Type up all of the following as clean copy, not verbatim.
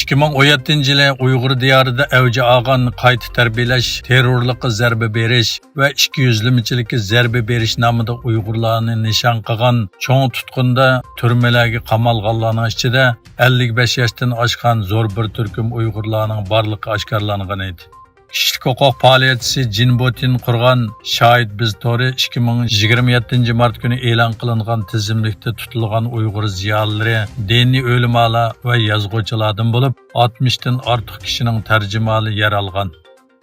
2017 yılı Uyghur diyarida avji olgan qayta tarbiyalash, terrorlikqa zarba berish va ikkiyuzlamachilikka zarba berish nomida Uyg'urlarni nishon qilgan cho'ng tutqunda turmalarga qamalganlarning ichida 55 yoshdan oshgan zo'r bir turkum Uyg'urlarning borligi oshkorlangan edi. Kişilik hukuk faaliyetçisi Jinbotin qurgan Şahit Biz Tori 2027 Mart günü e'lon qilingan tizimlikda tutilgan Uyg'ur ziyolilari, diniy o'limalar va yozuvchilardan bo'lib, 60 dan ortiq kishining tarjimali yer olgan.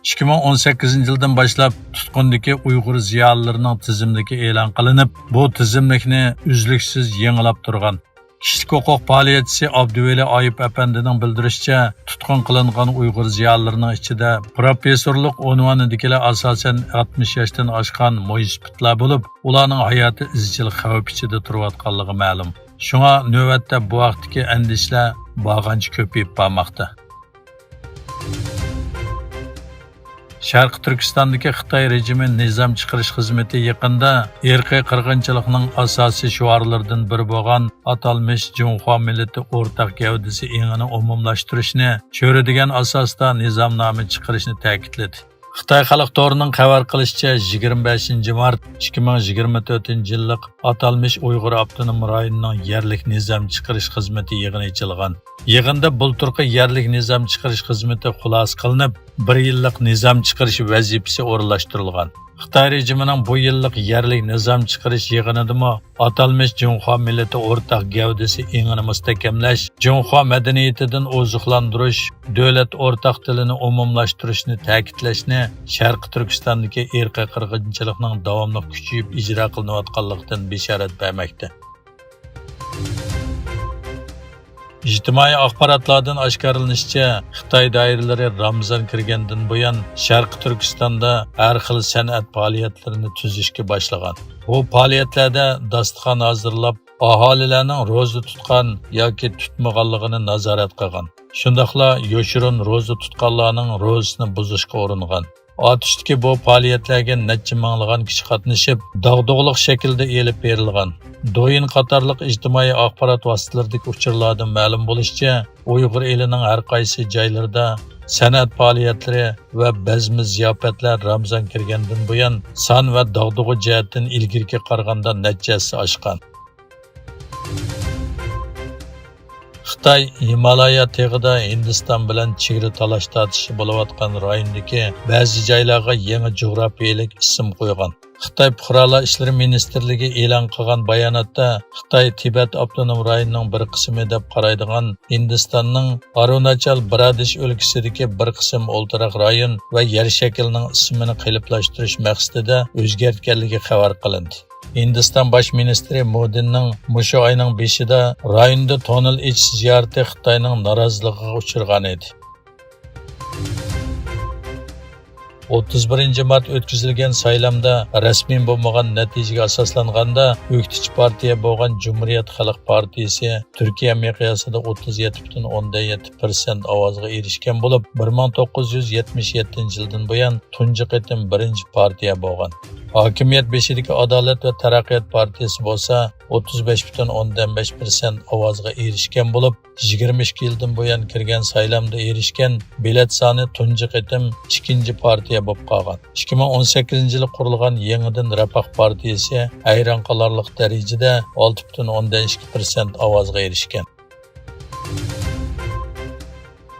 2018 yildan boshlab tutqundagi Uyg'ur ziyolilarining tizimligi e'lon qilinib, bu tizimlikni uzluksiz yangilab turgan. Kişilik hukuk faaliyetçisi Abduveli Ayıp Efendi'nin bildirishicha, tutqun qilingan Uyg'ur ziyolilarining ichida professorlik unvonidagilar asosan 60 yoshdan oshgan mo'ysipitlar bo'lib, ularning hayoti izchil xavf ichida turayotganligi ma'lum. Shunga navbatda bu vaqtdagi andishlar bag'ancha ko'payib bormoqda. Sharq Turkistondagi Xitoy rejimi nizom chiqarish xizmati yaqinda irqiy qirg'inchilikning asosiy shuarlaridan biri bo'lgan atalmish Junxo millati o'rtaq gavdasi engini umumlashtirishni cho'radigan asosda nizomnoma chiqarishni ta'kidladi. Xitoy xalq to'rining xabar qilishicha 25 mart 2024 yillik atalmish Uyg'ur avtonom rayonining yerlik nizom chiqarish xizmati yig'ini ochilgan. Yig'inda bulturqi yerlik nizom chiqarish xizmati xulos qilinib, 1 yillik nizom chiqarish vazifasi o'rinlashtirilgan. Xitoy rejimining bu yillik yerlik nizom chiqarish yig'inidami atalmish Junxo millati o'rtaq gavdasi engini mustahkamlash, Junxo madaniyatidan oziqlantirish, davlat o'rtaq tilini umumlashtirishni ta'kidlashni, Sharq Turkistondagi irqiy qirg'inchilikning davomli kuchayib ijro qilinayotganligidan bishorat bermoqda. İjtimoiy axborotlardan oshkorlanishicha, Xitoy doiralari Ramazon kirgandan buyon Sharq Turkistonda har xil san'at faoliyatlarini tuzishga boshlagan. Bu faoliyatlarda dasturxon hozirlab, aholilarning ro'za tutgan yoki tutmaganligini nazorat qilgan. Shundaqla yoshirin ro'za tutganlarning ro'zasini buzishga uringan. Otishdagi bu faoliyatlarga necha minglagan kishi qatnashib, dog'dug'liq shaklda elib berilgan. Do'yin qatorliq ijtimoiy axborot vositalaridagi uchurlardan ma'lum bo'lishicha, Uyg'ur elining har qaysi joylarida san'at faoliyatlari va bazmi ziyofatlar Ramazon kirgandan buyon son va dog'dug'i jihatdan ilgirga qaraganda nechasi oshgan. Xitoy Himalaya tog'ida Hindiston bilan chegara talash tortishi bo'layotgan rayondagi ba'zi joylarga yangi jo'grafiyalik ism qo'ygan. Xitoy Fuqarolar ishlari ministrligi e'lon qilgan bayonotda Xitoy Tibet avtonom rayonining bir qismi deb qaraydigan Hindistonning Arunachal Pradesh o'lkasidagi bir qism o'ltiraq rayon va yer shaklining ismini qiliblashtirish maqsadida o'zgartganligi xabar qilindi. Hindiston bosh ministri Modinning mushu oyning 5-ida rayonda tonel ichish ziyorati Xitoyning noroziligiga uchragan edi. 31 mart o'tkazilgan saylamda rasmiy bo'lmagan natijaga asoslanganda o'qituvchi partiya bo'lgan Cumhuriyet Xalq partiyasi Turkiya miqyosida 37,7% ovozga erishgan bo'lib, 1977 yildan buyon tunji qitim birinchi partiya bo'lgan. Hokimiyat beshidagi Adolat va Taraqqiyot partiyasi bo'lsa 35,5% ovozga erishgan bo'lib, 22 yildan buyon kirgan saylamda erishgan bilet soni tunji qitim ikkinchi partiya bo'lib qolgan. 2018 yili qurilgan yangidan Refah partiyasi hayron qolarlik darajada 6,2% ovozga erishgan.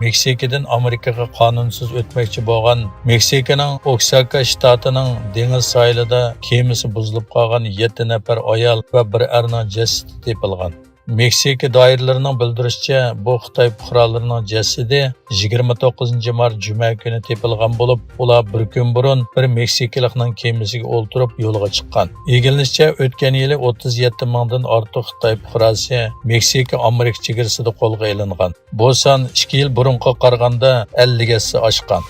Meksikadan Amerikaga qonunsiz o'tmoqchi bo'lgan Meksikaning Oaxaca shtatining dengiz sohilida kemasi buzilib qolgan 7 nafar ayol va bir erning jasadi topilgan. Meksika doiralarining bildirishicha, bu Xitoy fuqarolarining jasadi 29 mart juma kuni topilgan bo'lib, ular bir kun burun bir Meksikalikning kemasiga o'ltirib yo'lga chiqqan. Egilishicha, o'tgan yili 37 mingdan ortiq Xitoy fuqarosi Meksika Amerika chegarasida qo'lga olingan. Bu son 2 yil burunga qaraganda 50 ga oshgan.